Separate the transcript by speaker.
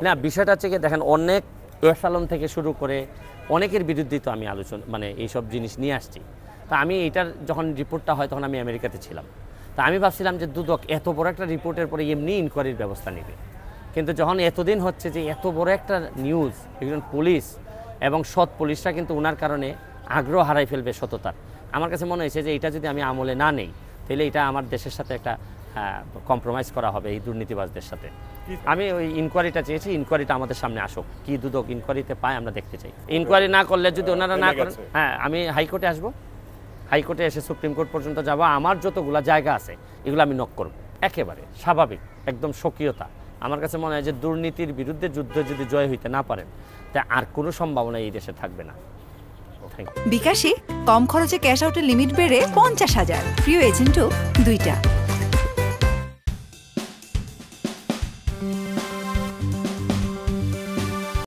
Speaker 1: না বিষয়টা হচ্ছে কি দেখেন অনেক এসালম থেকে শুরু করে অনেকের বিরুদ্ধেই তো আমি আলোচনা মানে এইসব জিনিস নিয়ে আসছি। তা আমি এটার যখন রিপোর্টটা হয় তখন আমি আমেরিকাতে ছিলাম। তা আমি ভাবছিলাম যে দুদক এত বড় একটা রিপোর্টের পরে এমনি ইনকোয়ারির ব্যবস্থা নেবে, কিন্তু যখন এতদিন হচ্ছে যে এত বড় একটা নিউজ, একজন পুলিশ এবং সৎ পুলিশরা কিন্তু ওনার কারণে আগ্রহ হারাই ফেলবে সততার। আমার কাছে মনে হয়েছে যে এটা যদি আমি আমলে না নেই তাহলে এটা আমার দেশের সাথে একটা কম্প্রোমাইজ করা হবে এই দুর্নীতিবাজদের সাথে। আমি ওই ইনকোয়ারিটা চেয়েছি, ইনকোয়ারিটা আমাদের সামনে আসুক, কি দুদক ইনকোয়ারিতে পায় আমরা দেখতে চাই। ইনকোয়ারি না করলে যদি ওনারা না করেন, হ্যাঁ আমি হাইকোর্টে আসবো, হাইকোর্টে এসে সুপ্রিম কোর্ট পর্যন্ত যাব, আমার যতগুলো জায়গা আছে এগুলো আমি নক করব। একেবারে স্বাভাবিক, একদম স্বকীয়তা। আমার কাছে মনে হয় যে দুর্নীতির বিরুদ্ধে যুদ্ধ যদি জয় হইতে না পারেন তা আর কোনো সম্ভাবনা এই দেশে থাকবে না।
Speaker 2: বিকাশে কম খরচে ক্যাশ আউটের লিমিট বেড়ে 50,000, প্রিয় এজেন্টও 2টা।